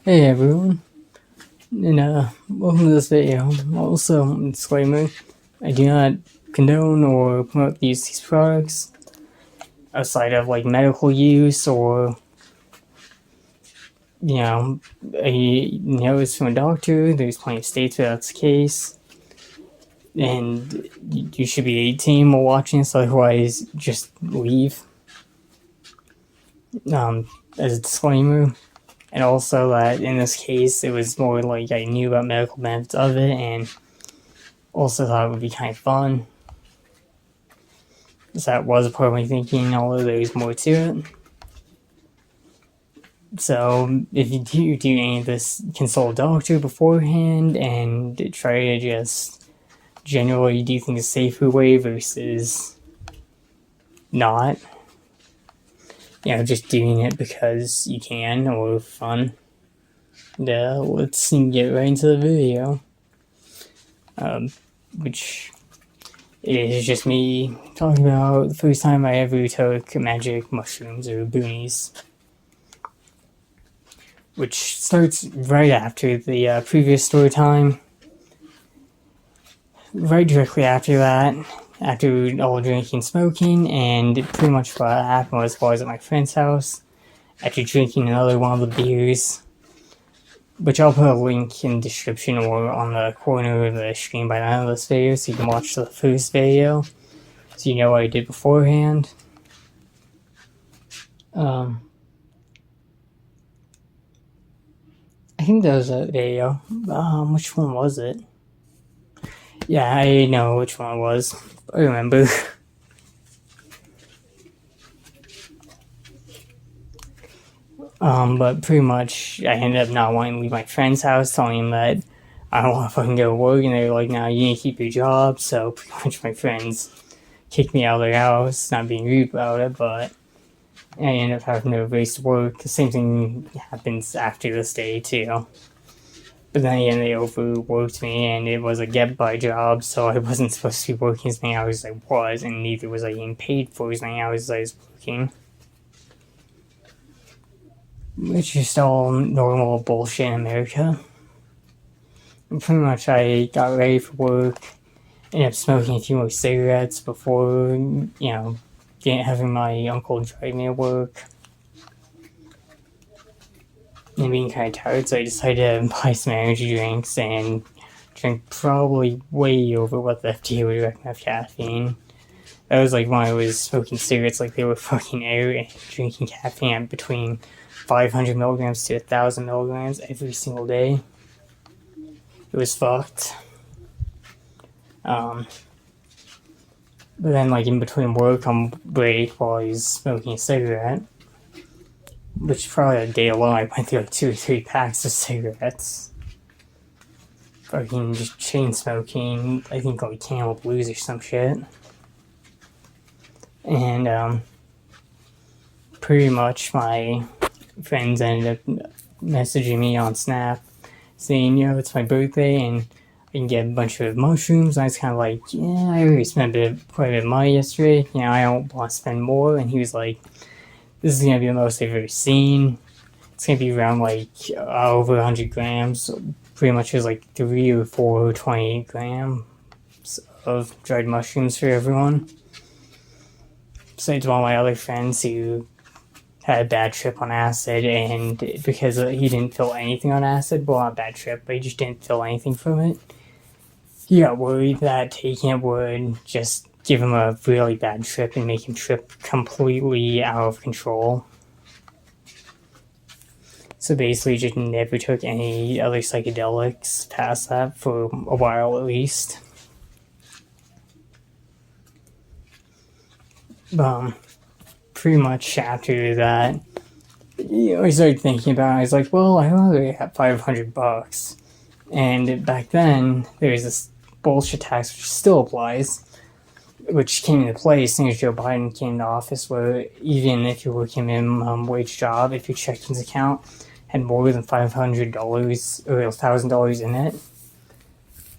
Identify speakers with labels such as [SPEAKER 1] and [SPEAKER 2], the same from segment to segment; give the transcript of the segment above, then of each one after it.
[SPEAKER 1] Hey everyone, and welcome to this video. Also, disclaimer, I do not condone or promote the use of these products outside of like medical use or, a notice from a doctor. There's plenty of states where that's the case. And you should be 18 while watching this, otherwise just leave. As a disclaimer. And also that in this case, it was more like I knew about medical benefits of it and also thought it would be kind of fun. So that was part of my thinking, although there's more to it. So if you do any of this, consult a doctor beforehand and try to just generally do things a safer way versus not. Just doing it because you can or fun. Let's get right into the video. Which is just me talking about the first time I ever took magic mushrooms or boonies. Which starts right after the previous story time. Right directly after that, after all drinking and smoking, and pretty much what happened was I was at my friend's house after drinking another one of the beers, which I'll put a link in the description or on the corner of the screen by the end of this video so you can watch the first video so you know what I did beforehand. I think that was a video. Which one was it? Yeah, I know which one it was. I remember. But pretty much I ended up not wanting to leave my friend's house, telling him that I don't want to fucking go to work, and they were like, "Nah, you need to keep your job." So pretty much my friends kicked me out of their house, not being rude about it, but I ended up having to race to work. The same thing happens after this day too. But then again, they overworked me, and it was a get-by job, so I wasn't supposed to be working as many hours as I was, and neither was I getting paid for as many hours as I was working. Which is all normal bullshit in America. And pretty much I got ready for work, ended up smoking a few more cigarettes before, having my uncle drive me to work. And being kind of tired, so I decided to buy some energy drinks and drink probably way over what the FDA would recommend caffeine. That was like when I was smoking cigarettes like they were fucking air, and drinking caffeine at between 500 milligrams to 1,000 milligrams every single day. It was fucked. But then like in between work on break while I was smoking a cigarette, which probably a day alone I went through like 2 or 3 packs of cigarettes. Fucking just chain smoking, I think like Camel Blues or some shit. And pretty much my friends ended up messaging me on Snap saying, it's my birthday and I can get a bunch of mushrooms. And I was kind of like, yeah, I already spent quite a bit of money yesterday. I don't want to spend more. And he was like, this is going to be the most I've ever seen. It's going to be around like over 100 grams. So pretty much it was like 3 or 4 28 grams of dried mushrooms for everyone. Besides one of my other friends who had a bad trip on acid, and because he didn't feel anything on acid, well, not a bad trip, but he just didn't feel anything from it, he got worried that taking it would just give him a really bad trip and make him trip completely out of control. So basically just never took any other psychedelics past that for a while at least. Pretty much after that, I started thinking about it. I was like, well, I already have $500. And back then, there was this bullshit tax which still applies, which came into play as soon as Joe Biden came into office, where even if you're working a minimum wage job, if your checkings account had more than $500 or $1,000 in it,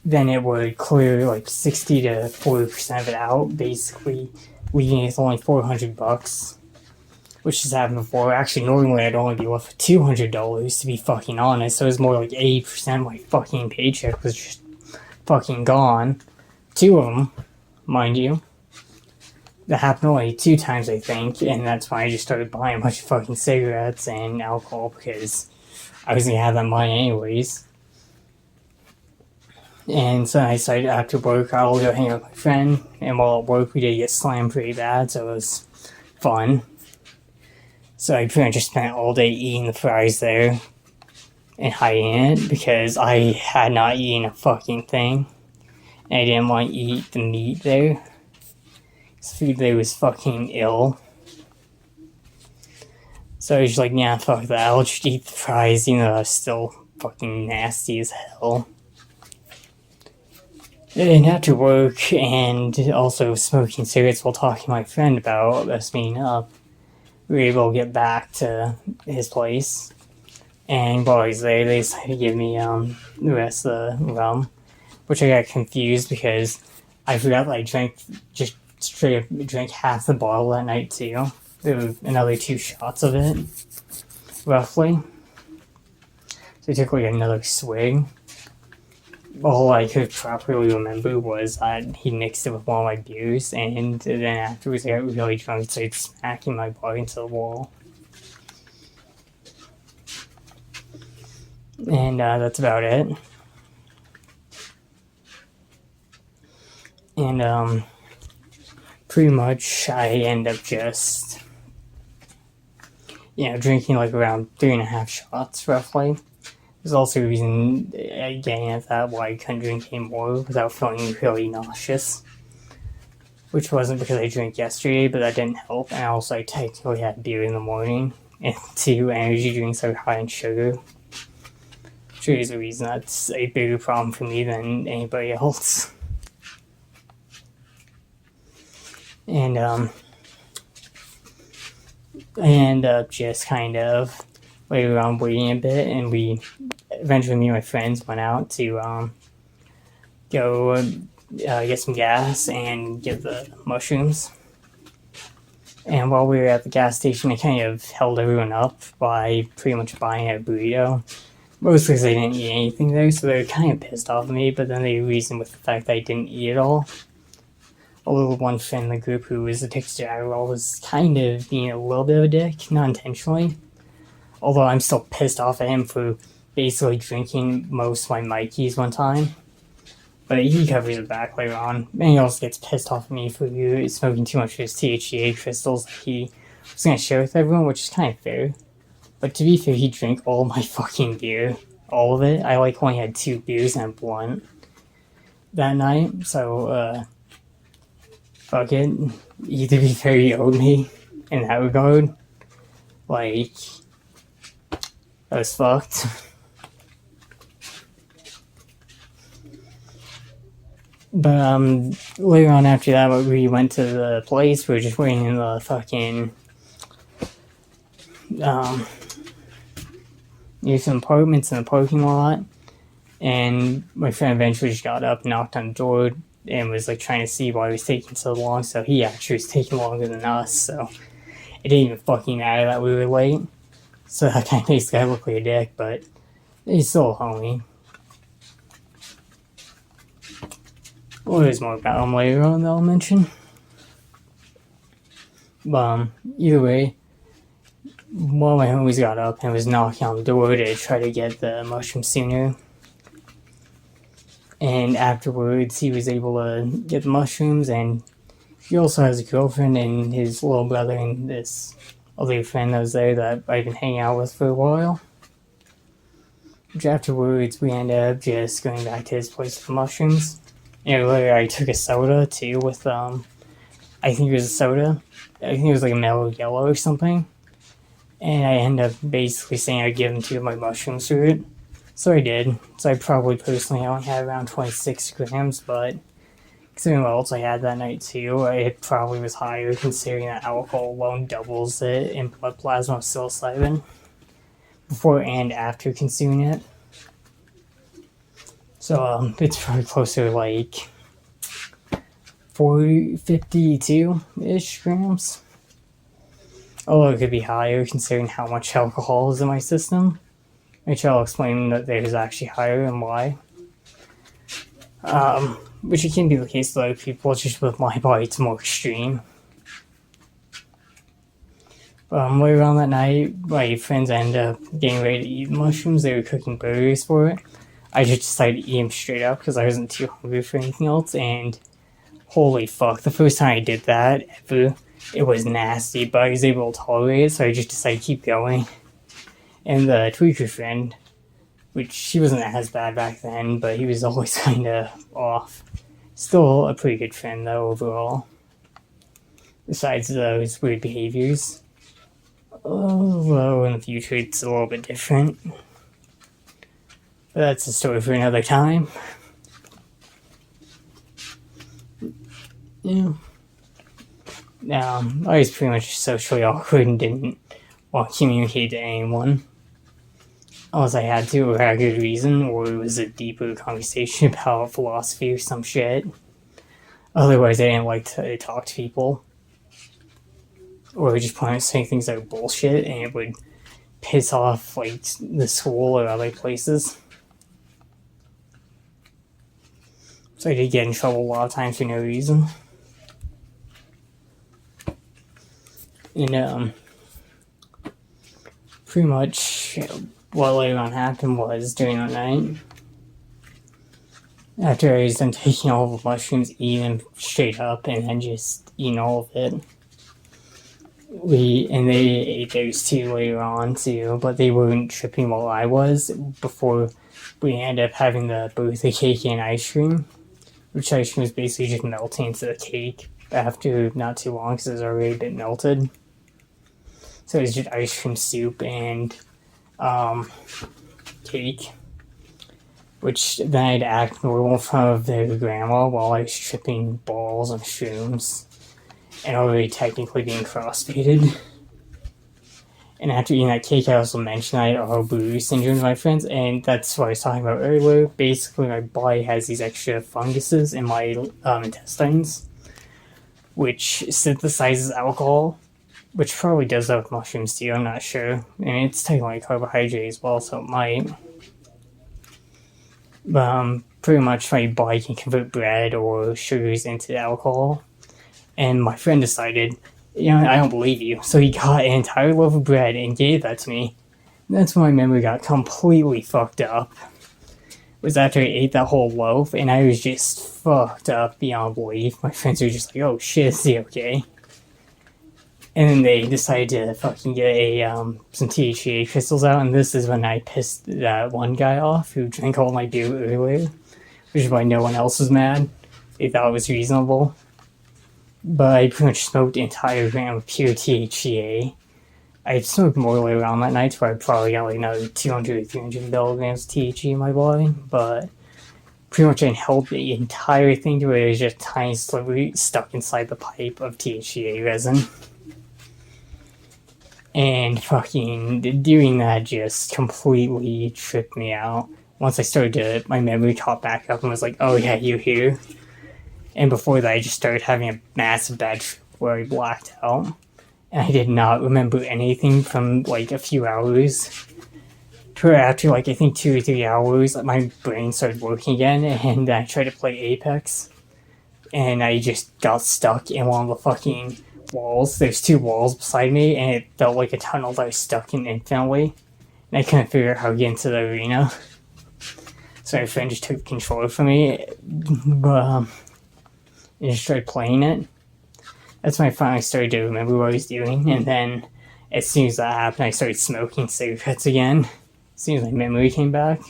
[SPEAKER 1] then it would clear like 60 to 40% of it out, basically leaving with only $400, which has happened before. Actually, normally I'd only be left with $200, to be fucking honest. So it was more like 80% of my fucking paycheck was just fucking gone. 2 of them, mind you. That happened only 2 times, I think, and that's why I just started buying a bunch of fucking cigarettes and alcohol, because I was gonna have that money anyways. And so I decided after work I'll go hang out with my friend, and while at work we did get slammed pretty bad, so it was fun. So I pretty much just spent all day eating the fries there and hiding it, because I had not eaten a fucking thing, and I didn't want to eat the meat there. This food there was fucking ill. So I was just like, yeah, fuck that, I'll just eat the fries, even though I was still fucking nasty as hell. And after work, and also smoking cigarettes while talking to my friend about us meeting up, we were able to get back to his place. And while I was there, they decided to give me the rest of the rum, which I got confused because I forgot that I drank, just straight up drank half the bottle that night too. There were another 2 shots of it, roughly. So I took like another swig. All I could properly remember was that he mixed it with one of my beers, and then afterwards I got really drunk and started smacking my body into the wall. And that's about it. And pretty much I end up just, drinking like around 3.5 shots roughly. There's also a reason, again, at that why I couldn't drink anymore without feeling really nauseous. Which wasn't because I drank yesterday, but that didn't help. And also I technically had beer in the morning, and 2 energy drinks are high in sugar. Which is a reason that's a bigger problem for me than anybody else. And I end up just kind of later on waiting a bit, and we eventually, me and my friends went out to go get some gas and get the mushrooms. And while we were at the gas station, I kind of held everyone up by pretty much buying a burrito. Mostly because I didn't eat anything there, so they were kind of pissed off at me, but then they reasoned with the fact that I didn't eat it all. Although one friend in the group who was addicted to Adderall was kind of being a little bit of a dick, not intentionally. Although I'm still pissed off at him for basically drinking most of my Mikeys one time. But he covers it back later on. And he also gets pissed off at me for smoking too much of his THCA crystals that he was going to share with everyone, which is kind of fair. But to be fair, he drank all my fucking beer. All of it. I only had 2 beers and a blunt that night. So, fuck it. To be fair, he owed me in that regard. I was fucked. But later on after that, we went to the place. We were just waiting in the fucking near some apartments in the parking lot, and my friend eventually just got up, knocked on the door, and was trying to see why it was taking so long. So he actually was taking longer than us. So it didn't even fucking matter that we were late. So that kind of makes the guy look like a dick, but he's still a homie. Well, there's more about him later on that I'll mention. But either way, one of my homies got up and was knocking on the door to try to get the mushroom sooner. And afterwards, he was able to get the mushrooms, and he also has a girlfriend and his little brother and this other friend that was there that I've been hanging out with for a while. Which afterwards, we ended up just going back to his place for mushrooms. And later, I took a soda too with, I think it was a soda. I think it was a mellow yellow or something. And I ended up basically saying I'd give him 2 of my mushrooms for it. So I did. So I probably personally only had around 26 grams, but considering what else I had that night too, it probably was higher considering that alcohol alone doubles it in blood plasma of psilocybin before and after consuming it. So it's probably closer to 52-ish grams. although it could be higher considering how much alcohol is in my system, which I'll explain that it is actually higher and why. Which it can be the case with other people, it's just with my body it's more extreme. Later on that night, my friends ended up getting ready to eat mushrooms. They were cooking burgers for it. I just decided to eat them straight up because I wasn't too hungry for anything else, and holy fuck, the first time I did that ever, it was nasty, but I was able to tolerate it, so I just decided to keep going. And the tweaker friend, which she wasn't as bad back then, but he was always kind of off. Still a pretty good friend though overall, besides those weird behaviors. Although in the future it's a little bit different. But that's a story for another time. Yeah. I was pretty much socially awkward and didn't want to communicate to anyone. Unless I had to, or had a good reason, or it was a deeper conversation about philosophy or some shit. Otherwise, I didn't like to talk to people. Or just point out saying things that were bullshit, and it would piss off, like, the school or other places. So I did get in trouble a lot of times for no reason. And, pretty much what later on happened was during the night, after I was done taking all the mushrooms, eating them straight up, and then just eating all of it, they ate those too later on too, but they weren't tripping while I was, before we ended up having the birthday cake and ice cream, which ice cream was basically just melting into the cake after not too long because it was already a bit melted. So it was just ice cream soup and cake, which then I'd act normal in front of their grandma while I was tripping balls and shrooms and already technically being crossfaded. And after eating that cake, I also mentioned I had Albury syndrome to my friends, and that's what I was talking about earlier. Basically, my body has these extra funguses in my intestines, which synthesizes alcohol, which probably does that with mushrooms too, I'm not sure. And it's technically carbohydrate as well, so it might. But pretty much my body can convert bread or sugars into alcohol. And my friend decided, I don't believe you. So he got an entire loaf of bread and gave that to me. And that's when my memory got completely fucked up. It was after I ate that whole loaf, and I was just fucked up beyond belief. My friends were just like, oh shit, is he okay? And then they decided to fucking get some THCA crystals out, and this is when I pissed that one guy off who drank all my beer earlier, which is why no one else was mad. They thought it was reasonable. But I pretty much smoked an entire gram of pure THCA. I smoked more later on that night, where I probably got like another 200 or 300 milligrams of THC in my body, but pretty much I inhaled the entire thing to where it was just tiny slowly stuck inside the pipe of THCA resin. And fucking doing that just completely tripped me out. Once I started to, my memory caught back up and was like, oh yeah, you're here. And before that, I just started having a massive bad trip where I blacked out. And I did not remember anything from like a few hours. After like I think 2 or 3 hours, my brain started working again, and I tried to play Apex. And I just got stuck in one of the fucking walls. There's 2 walls beside me, and it felt like a tunnel that I was stuck in infinitely. And I couldn't figure out how to get into the arena. So my friend just took the controller from me, but and just started playing it. That's when I finally started to remember what I was doing, and then as soon as that happened, I started smoking cigarettes again. As soon as my memory came back.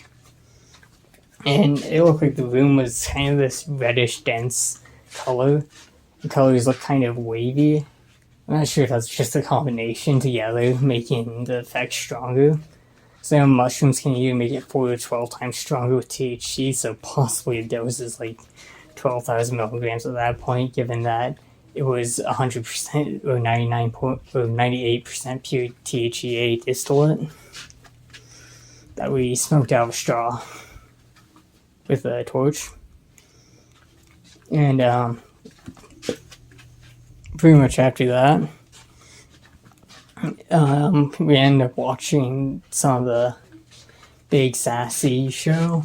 [SPEAKER 1] And it looked like the room was kind of this reddish, dense color. The colors look kind of wavy. I'm not sure if that's just a combination together, making the effect stronger. Some mushrooms can even make it 4 to 12 times stronger with THC, so possibly a dose is like 12,000 milligrams at that point, given that it was 100% or 98% pure THCA distillate that we smoked out of a straw with a torch. And pretty much after that, we ended up watching some of the Big Sassy show,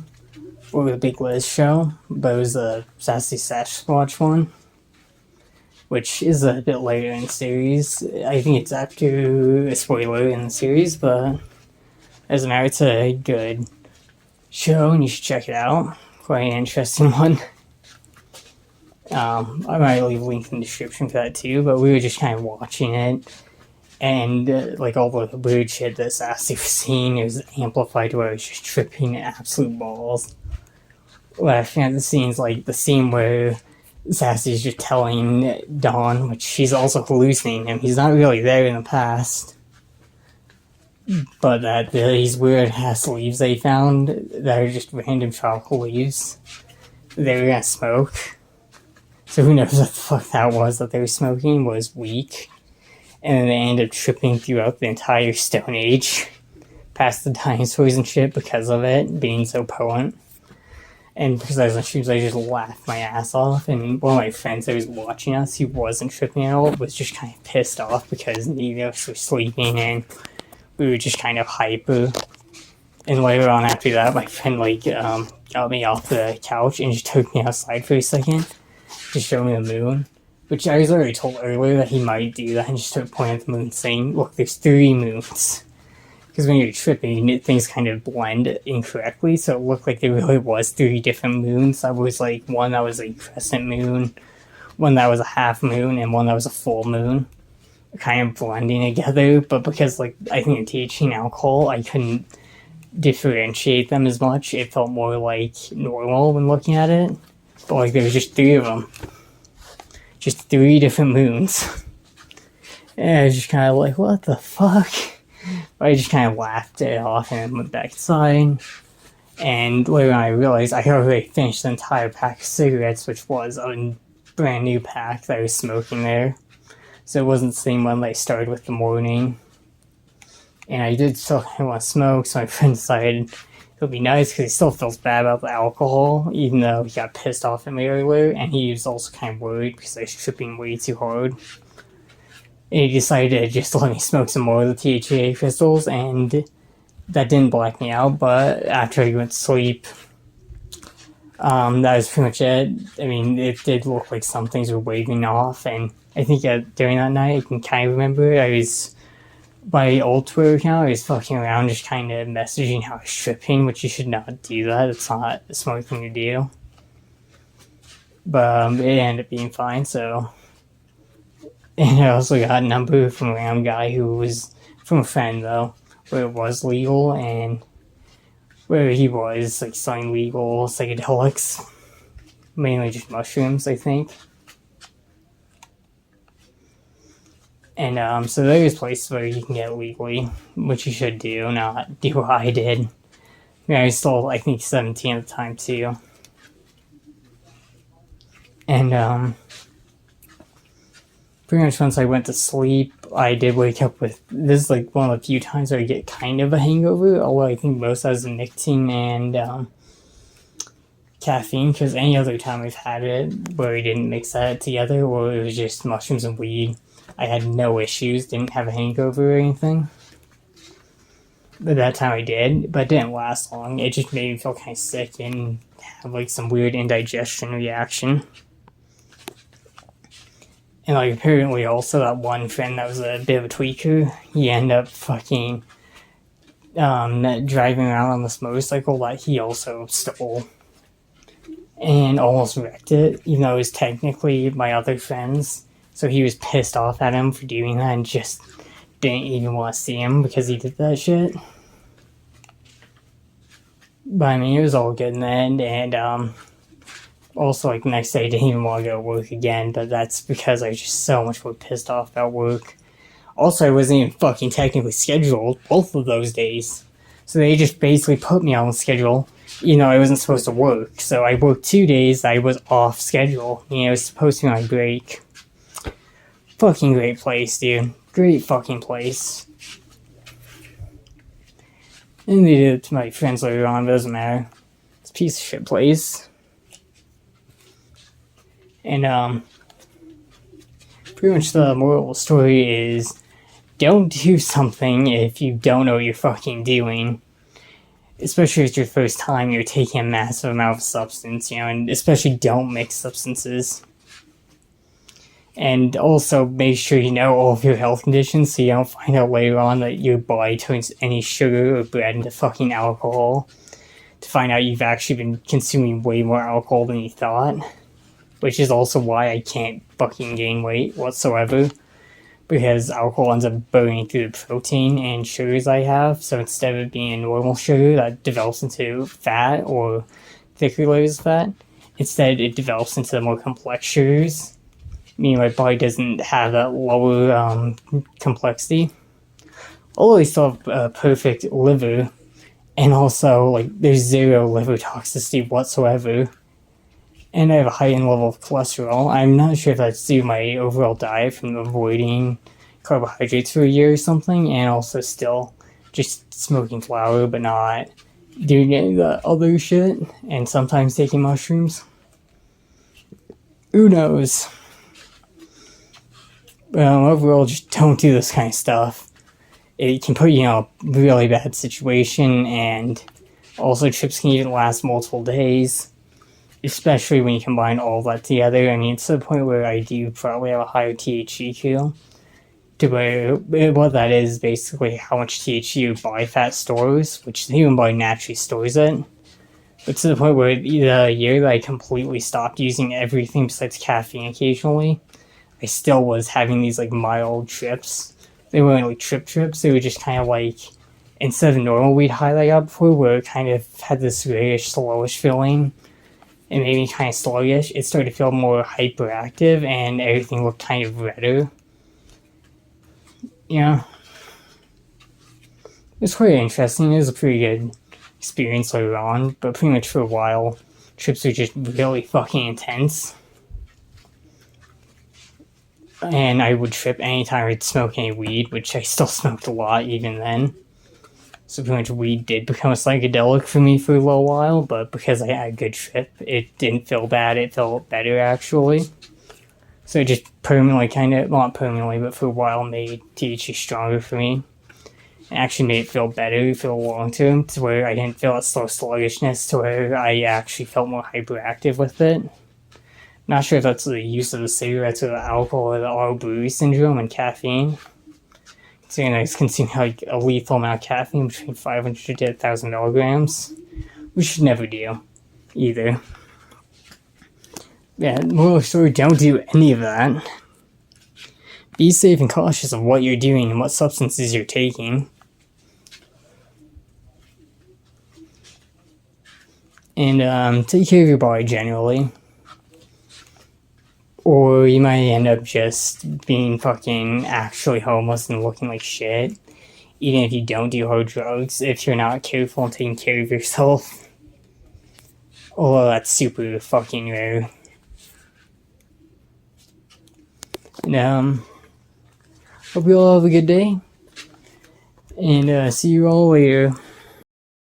[SPEAKER 1] or the Big Liz show, but it was the Sassy Sasquatch one, which is a bit later in the series. I think it's after a spoiler in the series, but as a matter, it's a good show and you should check it out. Quite an interesting one. I might leave a link in the description for that too, but we were just kind of watching it, and like all the weird shit that Sassy was seeing, it was amplified to where it was just tripping absolute balls. Laughing at the scenes, like the scene where Sassy's just telling Dawn, which she's also hallucinating him. He's not really there in the past, but that these weird ass leaves they found that are just random tropical leaves, they were gonna smoke. So who knows what the fuck that was that they were smoking was weak. And then they ended up tripping throughout the entire Stone Age, past the dinosaurs and shit because of it being so potent. And because I was on streams, I just laughed my ass off. And one of my friends that was watching us, who wasn't tripping at all, was just kind of pissed off because neither of us were sleeping and we were just kind of hyper. And later on after that, my friend got me off the couch and just took me outside for a second to show me the moon. Which I was already told earlier that he might do that, and just took a point at the moon saying, look, there's 3 moons. Because when you're tripping, things kind of blend incorrectly, so it looked like there really was 3 different moons. That was like one that was a crescent moon, one that was a half moon, and one that was a full moon. Kind of blending together, but because like I think in THC and alcohol, I couldn't differentiate them as much. It felt more like normal when looking at it. But like there was just 3 of them. Just 3 different moons. And I was just kind of like, what the fuck? But I just kind of laughed it off and went back inside. And later on I realized I already finished the entire pack of cigarettes, which was a brand new pack that I was smoking there. So it wasn't the same one that I started with the morning. And I did still kind of want to smoke, so my friend decided it would be nice because he still feels bad about the alcohol, even though he got pissed off at me earlier, and he was also kind of worried because I was tripping way too hard. And he decided to just let me smoke some more of the THCA crystals, and that didn't black me out, but after I went to sleep, that was pretty much it. I mean, it did look like some things were waving off, and I think during that night, I can kind of remember I was... by old Twitter account, I was fucking around just kind of messaging how I was tripping, which you should not do that. It's not a smart thing to do. But it ended up being fine, so... And I also got a number from a random guy who was from a friend, though, where it was legal, and where he was, like, selling legal psychedelics. Mainly just mushrooms, I think. And so there's places where you can get legally, which you should do, not do what I did. I was still, I think, 17 at the time, too. And, pretty much once I went to sleep, I did wake up with, this is like one of the few times where I get kind of a hangover, although I think most of it was nicotine and, caffeine, because any other time I've had it, where we didn't mix that together, or it was just mushrooms and weed, I had no issues, didn't have a hangover or anything. But that time I did, but it didn't last long. It just made me feel kind of sick and have like some weird indigestion reaction. And like apparently also that one friend that was a bit of a tweaker, he ended up fucking driving around on this motorcycle that he also stole. And almost wrecked it, even though it was technically my other friend's. So he was pissed off at him for doing that and just didn't even want to see him because he did that shit. But I mean, it was all good in the end, and also like the next day I didn't even want to go to work again, but that's because I was just so much more pissed off about work. Also, I wasn't even fucking technically scheduled both of those days. So they just basically put me on the schedule. You know, I wasn't supposed to work, so I worked 2 days I was off schedule. You know, it was supposed to be my break. Fucking great place, dude. Great fucking place. And they did it to my friends later on, but it doesn't matter. It's a piece of shit place. And, pretty much the moral of the story is don't do something if you don't know what you're fucking doing. Especially if it's your first time you're taking a massive amount of substance, and especially don't mix substances. And also make sure you know all of your health conditions so you don't find out later on that your body turns any sugar or bread into fucking alcohol. To find out you've actually been consuming way more alcohol than you thought. Which is also why I can't fucking gain weight whatsoever. Because alcohol ends up burning through the protein and sugars I have. So instead of it being a normal sugar that develops into fat or thicker layers of fat, instead it develops into the more complex sugars. Meaning my body doesn't have that lower complexity. Although I still have a perfect liver, and also there's zero liver toxicity whatsoever. And I have a high-end level of cholesterol. I'm not sure if that's due to my overall diet from avoiding carbohydrates for a year or something, and also still just smoking flour but not doing any of the other shit, and sometimes taking mushrooms. Who knows? Overall, just don't do this kind of stuff. It can put you in a really bad situation, and also trips can even last multiple days. Especially when you combine all that together. I mean, it's to the point where I do probably have a higher THC kill. To where what that is basically how much THC your body fat stores, which the human body naturally stores it. But to the point where the year that I completely stopped using everything besides caffeine occasionally, I still was having these mild trips. They weren't trips, they were just kind of instead of normal weed high that I got before, where it kind of had this grayish, slowish feeling, and made me kind of sluggish, it started to feel more hyperactive, and everything looked kind of redder. Yeah. It was quite interesting. It was a pretty good experience later on, but pretty much for a while, trips were just really fucking intense. And I would trip anytime I'd smoke any weed, which I still smoked a lot even then. So pretty much weed did become a psychedelic for me for a little while, but because I had a good trip, it didn't feel bad, it felt better actually. So it just permanently not permanently, but for a while made THC stronger for me. It actually made it feel better for the long term, to where I didn't feel that slow sluggishness, to where I actually felt more hyperactive with it. Not sure if that's the use of the cigarettes or the alcohol or the auto brewery syndrome and caffeine. Considering I was consuming a lethal amount of caffeine, between 500 to 1,000 milligrams, which should never do, either. Yeah, moral story, don't do any of that. Be safe and cautious of what you're doing and what substances you're taking. And take care of your body generally. Or you might end up just being fucking actually homeless and looking like shit. Even if you don't do hard drugs, if you're not careful and taking care of yourself. Although that's super fucking rare. And hope you all have a good day. And see you all later.